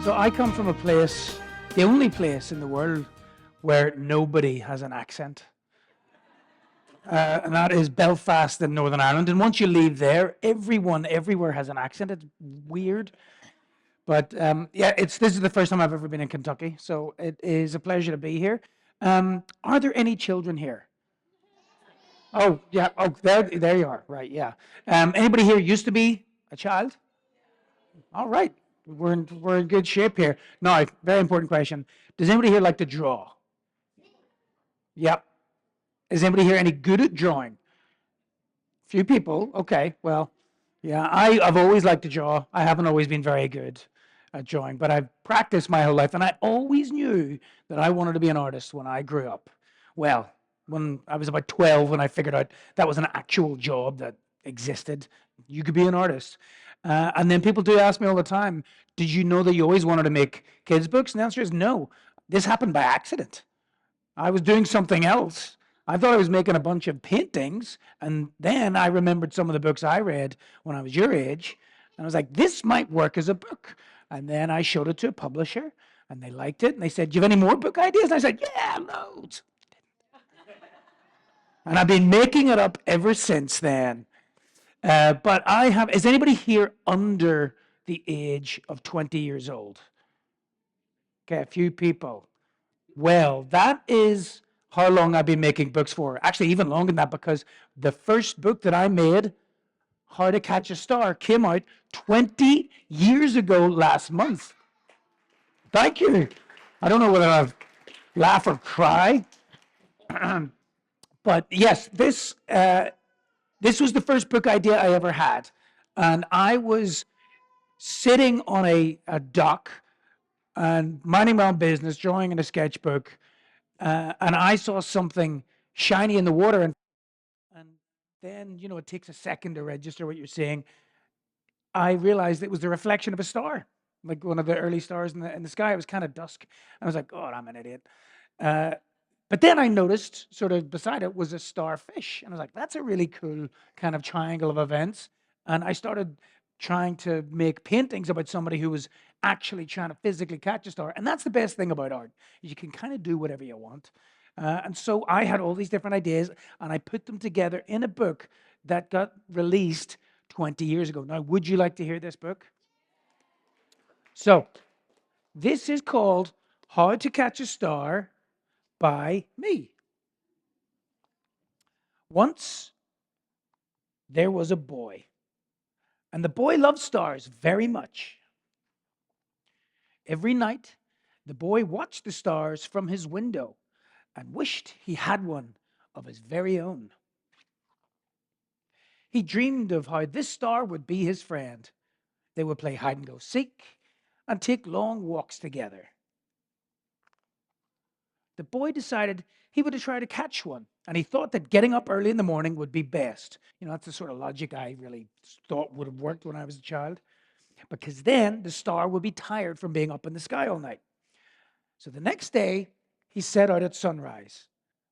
So I come from a place, the only place in the world where nobody has an accent. And that is Belfast in Northern Ireland. And once you leave there, everyone everywhere has an accent. It's weird. But yeah, this is the first time I've ever been in Kentucky. So it is a pleasure to be here. Are there any children here? Oh, yeah. Oh, there you are. Right. Yeah. Anybody here used to be a child? All right. We're in good shape here. Now, very important question. Does anybody here like to draw? Yep. Is anybody here any good at drawing? Few people. Okay. Well, yeah, I've always liked to draw. I haven't always been very good at drawing, but I've practiced my whole life, and I always knew that I wanted to be an artist when I grew up. Well, when I was about 12, when I figured out that was an actual job that existed, you could be an artist. And then people do ask me all the time, did you know that you always wanted to make kids' books? And the answer is no. This happened by accident. I was doing something else. I thought I was making a bunch of paintings, and then I remembered some of the books I read when I was your age, and I was like, this might work as a book. And then I showed it to a publisher, and they liked it, and they said, do you have any more book ideas? And I said, yeah, loads. And I've been making it up ever since then. But is anybody here under the age of 20 years old? Okay, a few people. Well, that is how long I've been making books for. Actually, even longer than that, because the first book that I made, How to Catch a Star, came out 20 years ago last month. Thank you. I don't know whether I'll laugh or cry. But yes, this was the first book idea I ever had. And I was sitting on a dock and minding my own business, drawing in a sketchbook, and I saw something shiny in the water, and then it takes a second to register what you're seeing. I realized it was the reflection of a star, like one of the early stars in the sky. It was kind of dusk. I was like, "God, I'm an idiot." But then I noticed, sort of beside it, was a starfish, and I was like, "That's a really cool kind of triangle of events." And I started trying to make paintings about somebody who was actually trying to physically catch a star. And that's the best thing about art. You can kind of do whatever you want. And so I had all these different ideas, and I put them together in a book that got released 20 years ago. Now, would you like to hear this book? So, this is called How to Catch a Star by me. Once there was a boy, and the boy loved stars very much. Every night, the boy watched the stars from his window and wished he had one of his very own. He dreamed of how this star would be his friend. They would play hide and go seek and take long walks together. The boy decided he would try to catch one, and he thought that getting up early in the morning would be best. That's the sort of logic I really thought would have worked when I was a child, because then the star would be tired from being up in the sky all night. So the next day, he set out at sunrise,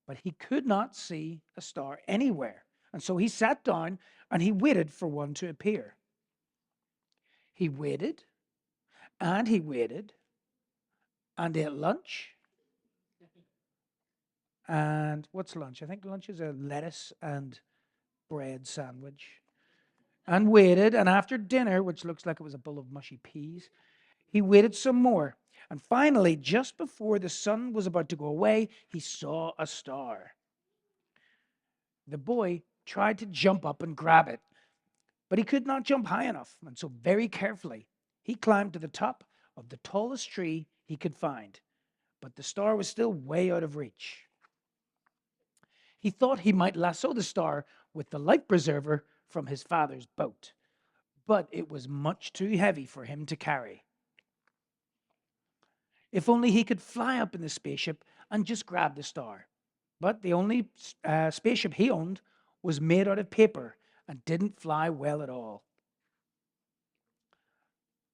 but he could not see a star anywhere. And so he sat down and he waited for one to appear. He waited and he waited and ate lunch. And what's lunch? I think lunch is a lettuce and bread sandwich. And waited, and after dinner, which looks like it was a bowl of mushy peas, he waited some more. And finally, just before the sun was about to go away, he saw a star. The boy tried to jump up and grab it, but he could not jump high enough. And so, very carefully, he climbed to the top of the tallest tree he could find. But the star was still way out of reach. He thought he might lasso the star with the life preserver from his father's boat, but it was much too heavy for him to carry. If only he could fly up in the spaceship and just grab the star. But the only spaceship he owned was made out of paper and didn't fly well at all.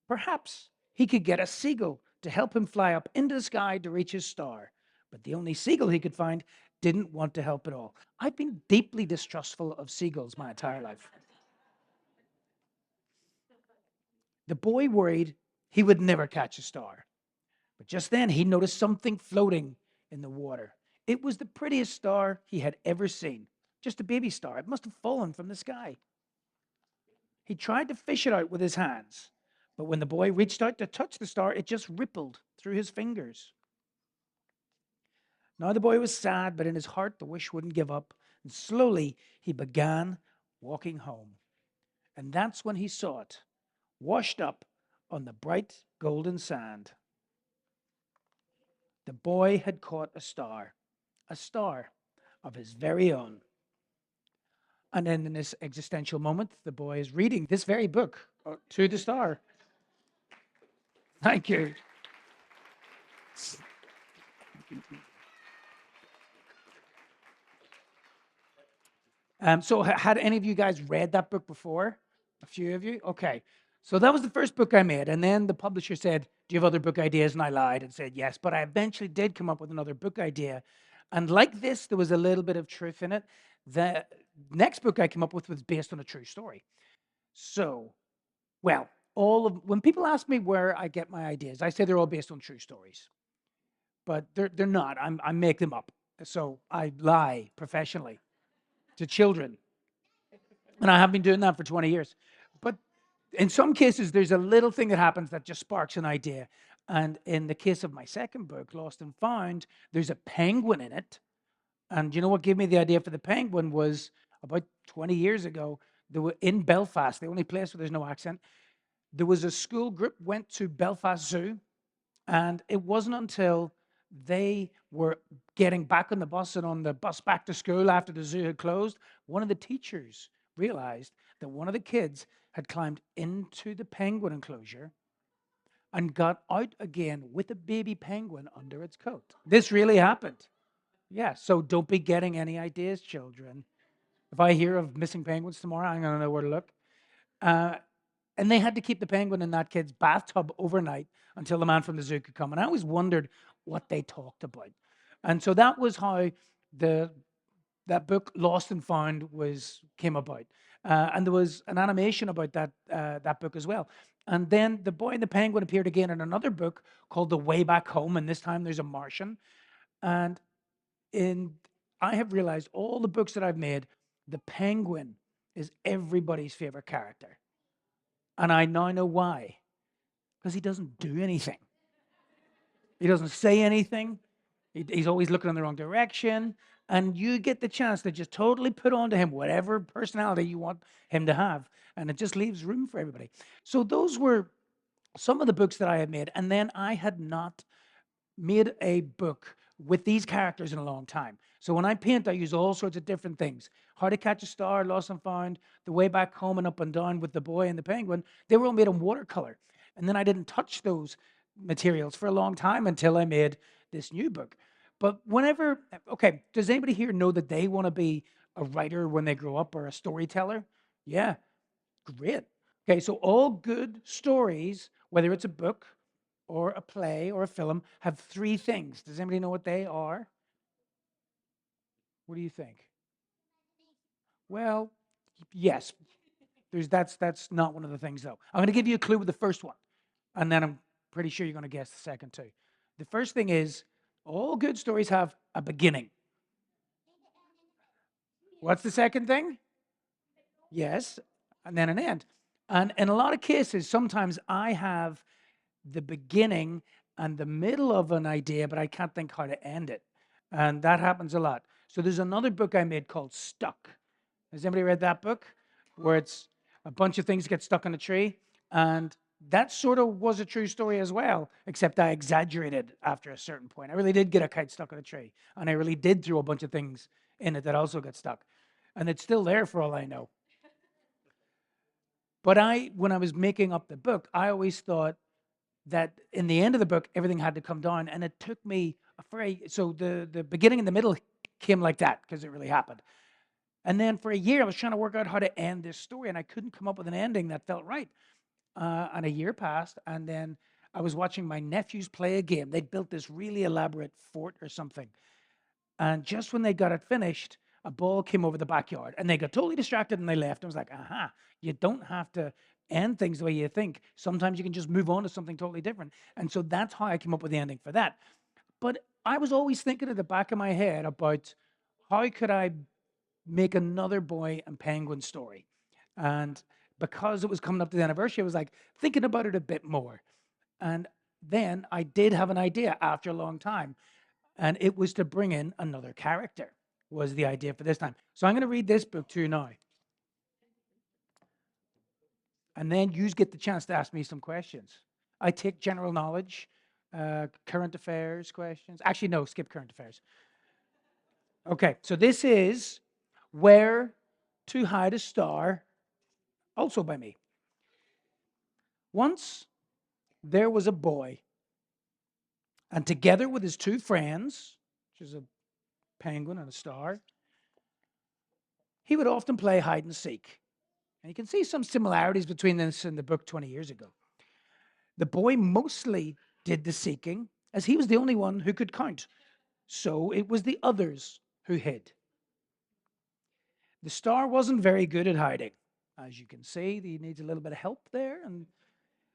Perhaps he could get a seagull to help him fly up into the sky to reach his star. But the only seagull he could find didn't want to help at all. I've been deeply distrustful of seagulls my entire life. The boy worried he would never catch a star. But just then, he noticed something floating in the water. It was the prettiest star he had ever seen. Just a baby star. It must have fallen from the sky. He tried to fish it out with his hands, but when the boy reached out to touch the star, it just rippled through his fingers. Now the boy was sad, but in his heart the wish wouldn't give up, and slowly he began walking home. And that's when he saw it, washed up on the bright golden sand. The boy had caught a star of his very own. And then in this existential moment, the boy is reading this very book to the star. Thank you. So had any of you guys read that book before? A few of you? Okay. So that was the first book I made. And then the publisher said, do you have other book ideas? And I lied and said yes. But I eventually did come up with another book idea. And like this, there was a little bit of truth in it. The next book I came up with was based on a true story. So, well, when people ask me where I get my ideas, I say they're all based on true stories. But they're not. I make them up. So I lie professionally to children. And I have been doing that for 20 years. But in some cases, there's a little thing that happens that just sparks an idea. And in the case of my second book, Lost and Found, there's a penguin in it. And you know what gave me the idea for the penguin was about 20 years ago, there were in Belfast, the only place where there's no accent, there was a school group went to Belfast Zoo, and it wasn't until they were getting back on the bus and on the bus back to school after the zoo had closed, one of the teachers realized that one of the kids had climbed into the penguin enclosure and got out again with a baby penguin under its coat. This really happened. Yeah, so don't be getting any ideas, children. If I hear of missing penguins tomorrow, I'm going to know where to look. Uh, and they had to keep the penguin in that kid's bathtub overnight until the man from the zoo could come. And I always wondered what they talked about. And so that was how the that book Lost and Found came about. And there was an animation about that book as well. And then the boy and the penguin appeared again in another book called The Way Back Home. And this time there's a Martian. And in I have realized all the books that I've made, the penguin is everybody's favorite character. And I now know why. Because he doesn't do anything. He doesn't say anything. He's always looking in the wrong direction. And you get the chance to just totally put onto him whatever personality you want him to have. And it just leaves room for everybody. So those were some of the books that I had made. And then I had not made a book with these characters in a long time. So when I paint, I use all sorts of different things. How to Catch a Star, Lost and Found, The Way Back Home and Up and Down with the boy and the penguin. They were all made in watercolor. And then I didn't touch those materials for a long time until I made this new book. But okay, does anybody here know that they want to be a writer when they grow up or a storyteller? Yeah, great. Okay, so all good stories, whether it's a book or a play or a film, have three things. Does anybody know what they are? What do you think? Well, yes. That's not one of the things though. I'm going to give you a clue with the first one, and then I'm pretty sure you're going to guess the second two. The first thing is all good stories have a beginning. What's the second thing? Yes, and then an end. And in a lot of cases, sometimes I have the beginning and the middle of an idea, but I can't think how to end it. And that happens a lot. So there's another book I made called Stuck. Has anybody read that book? Where it's a bunch of things get stuck in a tree. And that sort of was a true story as well, except I exaggerated after a certain point. I really did get a kite stuck in a tree. And I really did throw a bunch of things in it that also got stuck. And it's still there for all I know. But when I was making up the book, I always thought that in the end of the book, everything had to come down. And it took me so the beginning and the middle came like that because it really happened. And then for a year, I was trying to work out how to end this story, and I couldn't come up with an ending that felt right. And a year passed, and then I was watching my nephews play a game. They'd built this really elaborate fort or something. And just when they got it finished, a ball came over the backyard, and they got totally distracted and they left. I was like, aha, you don't have to end things the way you think. Sometimes you can just move on to something totally different. And so that's how I came up with the ending for that. But I was always thinking at the back of my head about how could I make another boy and penguin story. And because it was coming up to the anniversary, I was like thinking about it a bit more. And then I did have an idea after a long time, and it was to bring in another character, was the idea for this time. So I'm going to read this book to you now. And then you get the chance to ask me some questions. I take general knowledge, current affairs questions. Actually, no, skip current affairs. Okay, so this is Where to Hide a Star, also by me. Once there was a boy, and together with his two friends, which is a penguin and a star, he would often play hide and seek. And you can see some similarities between this and the book 20 years ago. The boy mostly did the seeking, as he was the only one who could count. So it was the others who hid. The star wasn't very good at hiding. As you can see, he needs a little bit of help there. And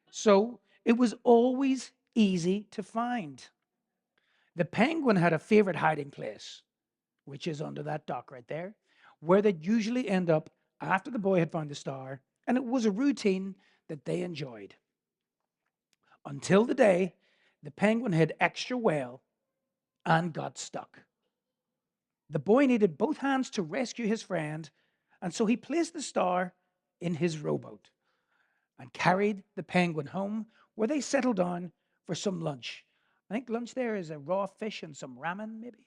so it was always easy to find. The penguin had a favorite hiding place, which is under that dock right there, where they'd usually end up after the boy had found the star. And it was a routine that they enjoyed. Until the day the penguin hid extra well and got stuck. The boy needed both hands to rescue his friend, and so he placed the star in his rowboat and carried the penguin home, where they settled down for some lunch. I think lunch there is a raw fish and some ramen, maybe.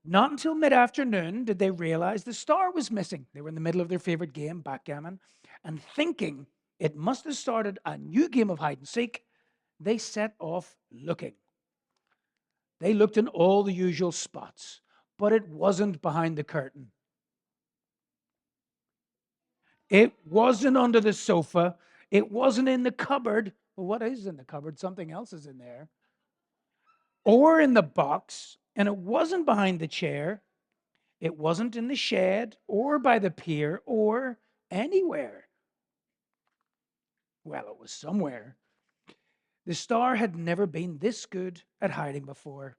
Not until mid afternoon did they realize the star was missing. They were in the middle of their favorite game, backgammon, and thinking it must have started a new game of hide and seek, they set off looking. They looked in all the usual spots, but it wasn't behind the curtain. It wasn't under the sofa. It wasn't in the cupboard. Well, what is in the cupboard? Something else is in there. Or in the box. And it wasn't behind the chair. It wasn't in the shed or by the pier or anywhere. Well, it was somewhere. The star had never been this good at hiding before,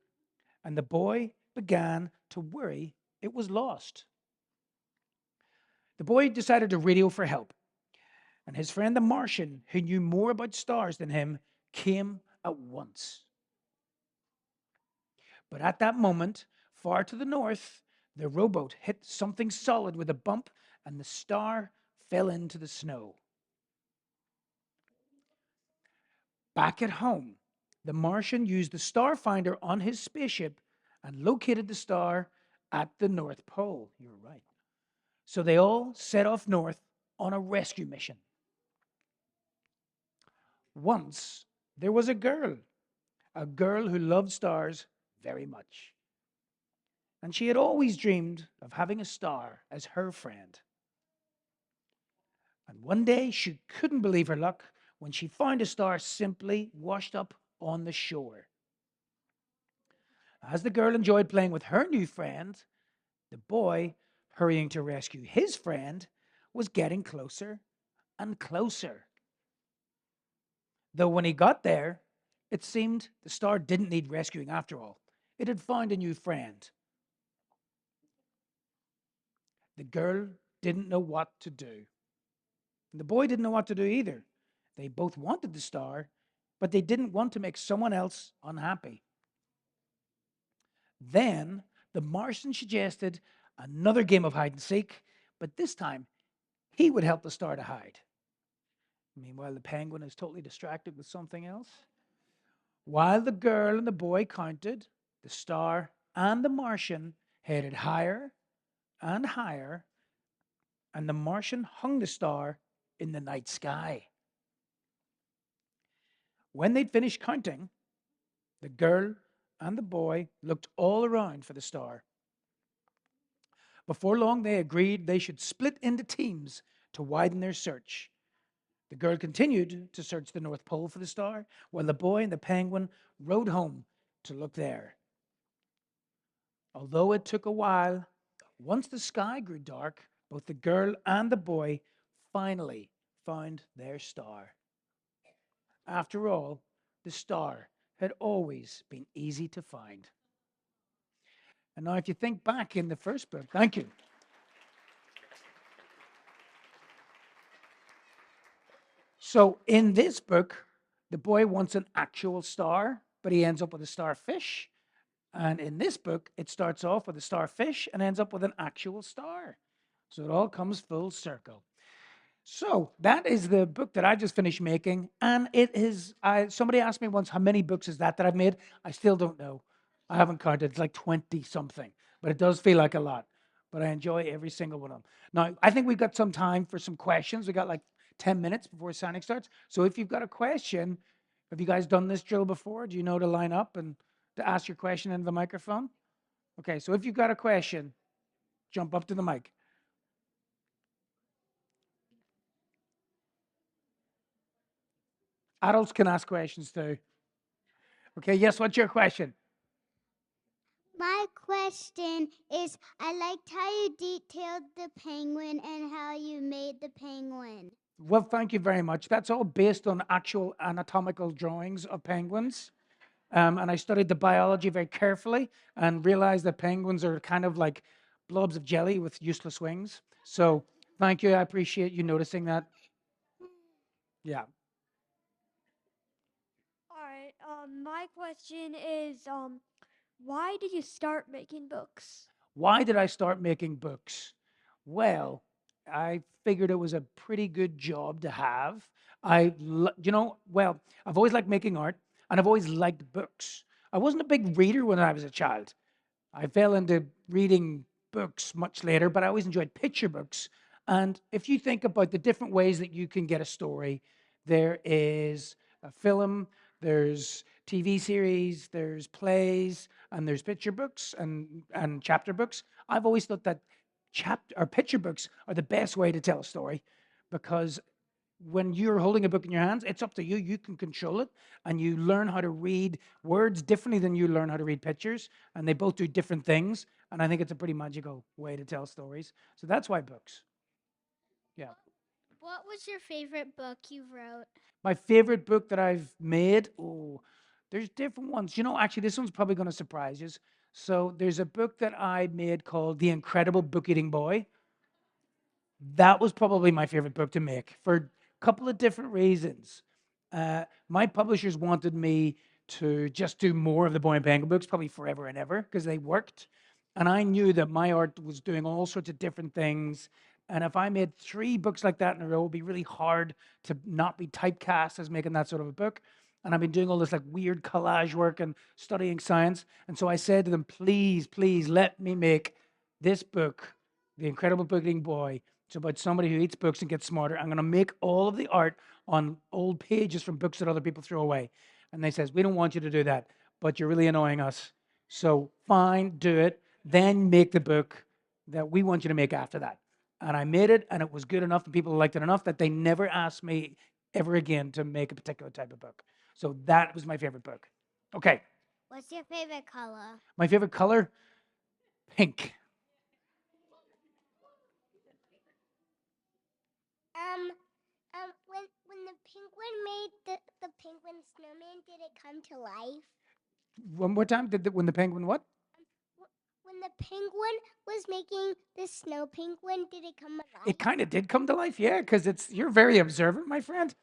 and the boy began to worry it was lost. The boy decided to radio for help, and his friend the Martian, who knew more about stars than him, came at once. But at that moment, far to the north, the rowboat hit something solid with a bump, and the star fell into the snow. Back at home, the Martian used the star finder on his spaceship and located the star at the North Pole. You're right. So they all set off north on a rescue mission. Once there was a girl who loved stars very much. And she had always dreamed of having a star as her friend. And one day she couldn't believe her luck when she found a star simply washed up on the shore. As the girl enjoyed playing with her new friend, the boy, hurrying to rescue his friend, was getting closer and closer. Though when he got there, it seemed the star didn't need rescuing after all. It had found a new friend. The girl didn't know what to do. And the boy didn't know what to do either. They both wanted the star, but they didn't want to make someone else unhappy. Then the Martian suggested another game of hide and seek, but this time he would help the star to hide. Meanwhile, the penguin is totally distracted with something else. While the girl and the boy counted, the star and the Martian headed higher and higher, and the Martian hung the star in the night sky. When they'd finished counting, the girl and the boy looked all around for the star. Before long, they agreed they should split into teams to widen their search. The girl continued to search the North Pole for the star, while the boy and the penguin rode home to look there. Although it took a while, once the sky grew dark, both the girl and the boy finally found their star. After all, the star had always been easy to find. And now, if you think back in the first book, thank you. So, in this book, the boy wants an actual star, but he ends up with a starfish. And in this book, it starts off with a starfish and ends up with an actual star. So, it all comes full circle. So that is the book that I just finished making, and it is. Somebody asked me once how many books is that I've made. I still don't know. I haven't counted. It's like 20 something, but it does feel like a lot. But I enjoy every single one of them. Now I think we've got some time for some questions. We got like 10 minutes before signing starts. So if you've got a question, have you guys done this drill before? Do you know to line up and to ask your question into the microphone? Okay. So if you've got a question, jump up to the mic. Adults can ask questions too. Okay, yes, what's your question? My question is I liked how you detailed the penguin and how you made the penguin. Well, thank you very much. That's all based on actual anatomical drawings of penguins. And I studied the biology very carefully and realized that penguins are kind of like blobs of jelly with useless wings. So thank you. I appreciate you noticing that. Yeah. All right. My question is, why did you start making books? Why did I start making books? Well, I figured it was a pretty good job to have. Well, I've always liked making art and I've always liked books. I wasn't a big reader when I was a child. I fell into reading books much later, but I always enjoyed picture books. And if you think about the different ways that you can get a story, there is a film, there's TV series, there's plays, and there's picture books and chapter books. I've always thought that chapter or picture books are the best way to tell a story because when you're holding a book in your hands, it's up to you. You can control it, and you learn how to read words differently than you learn how to read pictures. And they both do different things. And I think it's a pretty magical way to tell stories. So that's why books. Yeah. What was your favorite book you wrote? My favorite book that I've made. Oh, there's different ones. Actually, this one's probably going to surprise you. So there's a book that I made called The Incredible Book Eating Boy. That was probably my favorite book to make for a couple of different reasons. My publishers wanted me to just do more of the Boy and Penguin books, probably forever and ever, because they worked. And I knew that my art was doing all sorts of different things. And if I made 3 books like that in a row, it would be really hard to not be typecast as making that sort of a book. And I've been doing all this like weird collage work and studying science. And so I said to them, please, please let me make this book, The Incredible Book Eating Boy. It's about somebody who eats books and gets smarter. I'm going to make all of the art on old pages from books that other people throw away. And they says, we don't want you to do that, but you're really annoying us. So fine, do it. Then make the book that we want you to make after that. And I made it, and it was good enough, and people liked it enough that they never asked me ever again to make a particular type of book. So that was my favorite book. Okay. What's your favorite color? My favorite color, pink. When the penguin made the penguin snowman, did it come to life? One more time. When the penguin what? When the penguin was making the snow penguin, did it come alive? It kind of did come to life, yeah, because you're very observant, my friend.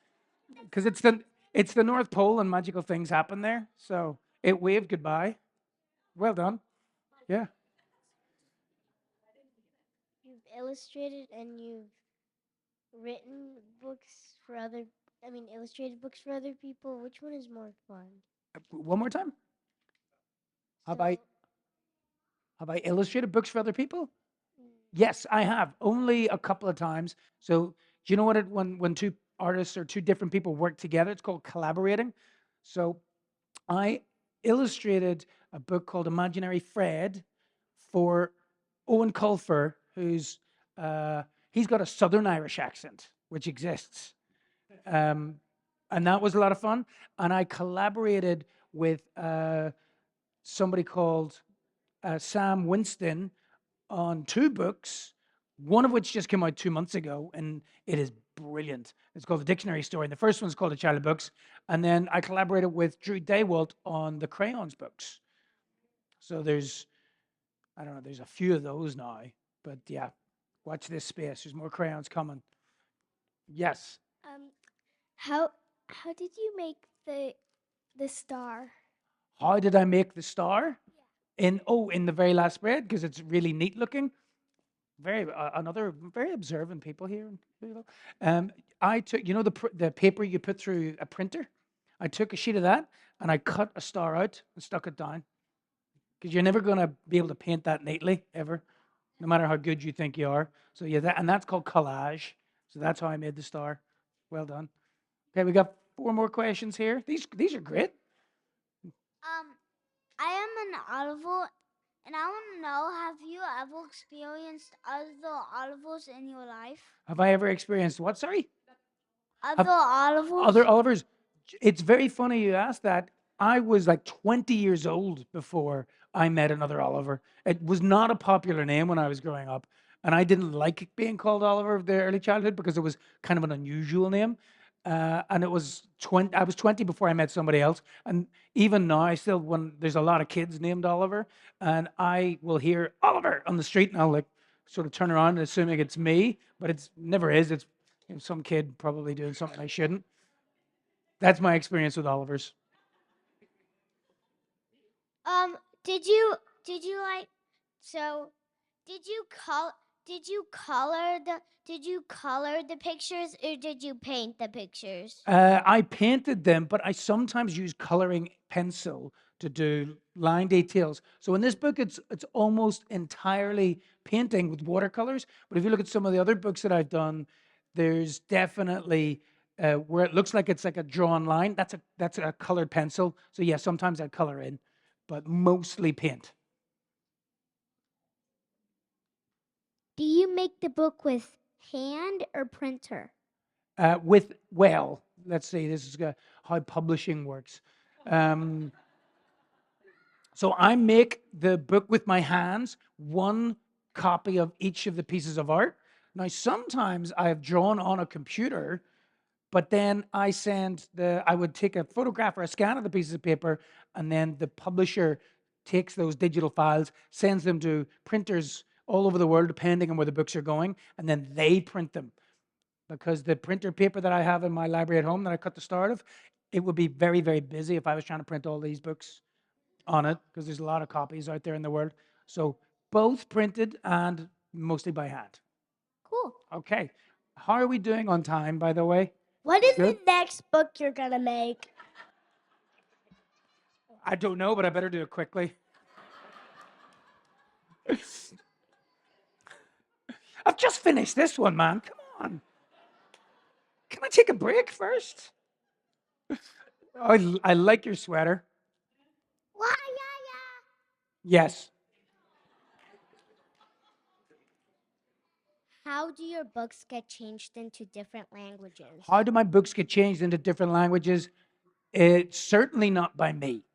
Because it's the North Pole and magical things happen there. So it waved goodbye. Well done. Yeah. You've illustrated and you've written books for other, illustrated books for other people. Which one is more fun? One more time. Have So, I have I illustrated books for other people? mm, Yes, I have. Only a couple of times. So do you know what when two artists or two different people work together, it's called collaborating. So I illustrated a book called Imaginary Fred for Owen Colfer, who's he's got a Southern Irish accent, which exists, um, and that was a lot of fun. And I collaborated with somebody called Sam Winston on 2 books. one of which just came out 2 months ago, and it is brilliant. It's called The Dictionary Story. And the first one's called The Child of Books. And then I collaborated with Drew Daywalt on the Crayons books. So there's, I don't know, there's a few of those now. But yeah, watch this space. There's more crayons coming. Yes. Um, how did you make the star? How did I make the star? In the very last spread, because it's really neat looking. Very another very observant people here. You know. I took, you know, the paper you put through a printer. I took a sheet of that and I cut a star out and stuck it down, because you're never going to be able to paint that neatly ever, no matter how good you think you are. So yeah, that's called collage. So that's how I made the star. Well done. Okay, we got 4 more questions here. These are great. I am an olive, and I want to know: have you ever experienced other olives in your life? Have I ever experienced what? Sorry. Other olives? Other Olivers. It's very funny you asked that. I was like 20 years old before I met another Oliver. It was not a popular name when I was growing up, and I didn't like being called Oliver of the early childhood because it was kind of an unusual name. And it was 20. I was 20 before I met somebody else, and even now, I still when there's a lot of kids named Oliver, and I will hear Oliver on the street, and I'll like sort of turn around, assuming it's me, but it's never is. It's some kid probably doing something I shouldn't. That's my experience with Olivers. Did you like so? Did you col? Did you color the pictures, or did you paint the pictures? I painted them, but I sometimes use coloring pencil to do line details. So in this book, it's almost entirely painting with watercolors. But if you look at some of the other books that I've done, there's definitely where it looks like it's like a drawn line. That's a colored pencil. So yeah, sometimes I color in, but mostly paint. Do you make the book with hand or printer? Let's say this is how publishing works. Um, So I make the book with my hands, one copy of each of the pieces of art. Now, sometimes I have drawn on a computer, but then I would take a photograph or a scan of the pieces of paper, and then the publisher takes those digital files, sends them to printers all over the world, depending on where the books are going, and then they print them. Because the printer paper that I have in my library at home that I cut the start of, it would be very, very busy if I was trying to print all these books on it, because there's a lot of copies out there in the world. So both printed and mostly by hand. Cool. Okay. How are we doing on time, by the way? What is Good. the next book you're gonna make? I don't know, but I better do it quickly. I've just finished this one, man. Come on. Can I take a break first? I like your sweater. Why, yeah. Yes. How do your books get changed into different languages? How do my books get changed into different languages? It's certainly not by me,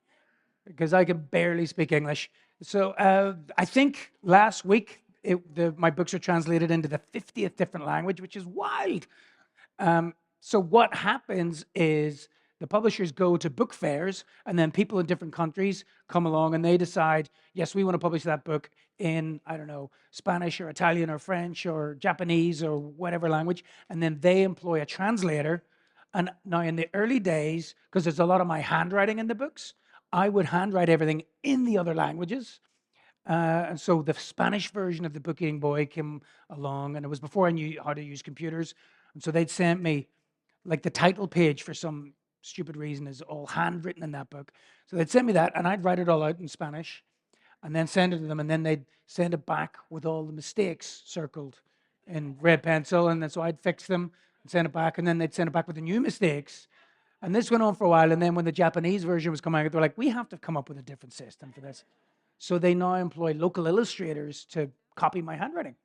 because I can barely speak English. So I think last week my books are translated into the 50th different language, which is wild. So what happens is the publishers go to book fairs, and then people in different countries come along and they decide, yes, we want to publish that book in, I don't know, Spanish or Italian or French or Japanese or whatever language. And then they employ a translator. And now in the early days, because there's a lot of my handwriting in the books, I would handwrite everything in the other languages. And so the Spanish version of the Book Eating Boy came along, and it was before I knew how to use computers. And so they'd sent me, like, the title page for some stupid reason is all handwritten in that book. So they'd send me that, and I'd write it all out in Spanish and then send it to them, and then they'd send it back with all the mistakes circled in red pencil. And then so I'd fix them and send it back, and then they'd send it back with the new mistakes. And this went on for a while. And then when the Japanese version was coming out, they're like, we have to come up with a different system for this. So they now employ local illustrators to copy my handwriting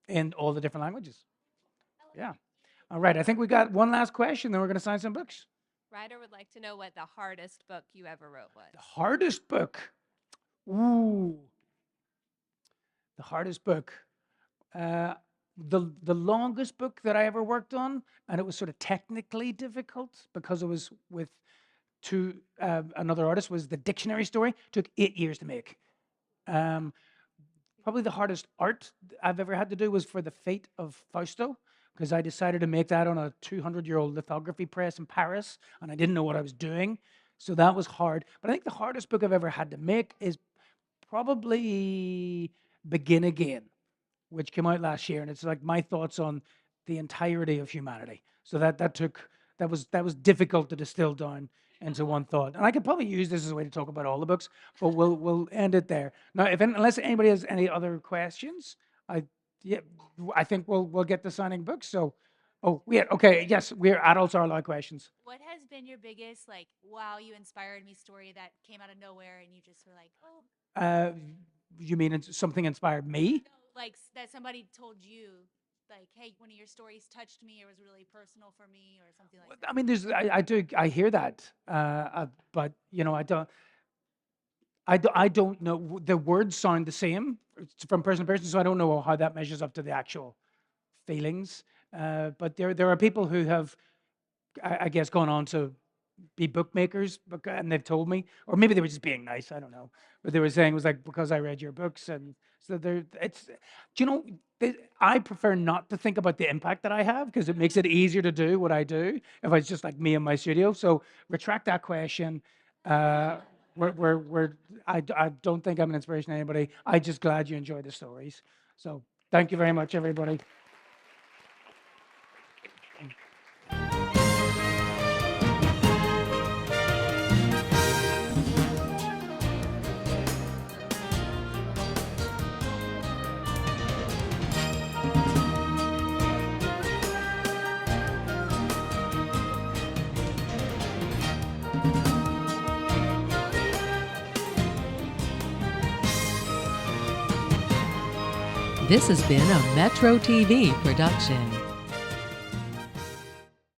in all the different languages. Yeah. All right. I think we got one last question, then we're going to sign some books. Ryder would like to know what the hardest book you ever wrote The was. hardest book. Ooh. The hardest book. the longest book that I ever worked on, and it was sort of technically difficult because it was with another artist, was the dictionary story. Took 8 years to make. Um, Probably the hardest art I've ever had to do was for the Fate of Fausto, because I decided to make that on a 200-year-old lithography press in Paris, and I didn't know what I was doing. So that was hard. But I think the hardest book I've ever had to make is probably Begin Again, which came out last year, and it's like my thoughts on the entirety of humanity. So that was difficult to distill down into one thought. And I could probably use this as a way to talk about all the books, but we'll end it there. Now, unless anybody has any other questions, I yeah, I think we'll get to signing books. So, oh yeah, okay, yes, we're adults are allowed questions. What has been your biggest, like, wow, you inspired me story that came out of nowhere and you just were like, oh, Uh, you mean something inspired me? no, like that somebody told you, like, hey, one of your stories touched me or was really personal for me or something like that? I mean, I hear that, but you know, I don't know. The words sound the same from person to person, so I don't know how that measures up to the actual feelings. But there are people who have, I guess, gone on to be bookmakers, and they've told me, or maybe they were just being nice. I don't know, but they were saying it was like because I read your books, and so there. It's, do you know? I prefer not to think about the impact that I have because it makes it easier to do what I do if it's just like me in my studio. So retract that question. Uh, I don't think I'm an inspiration to anybody. I'm just glad you enjoy the stories. So thank you very much, everybody. This has been a Metro TV production.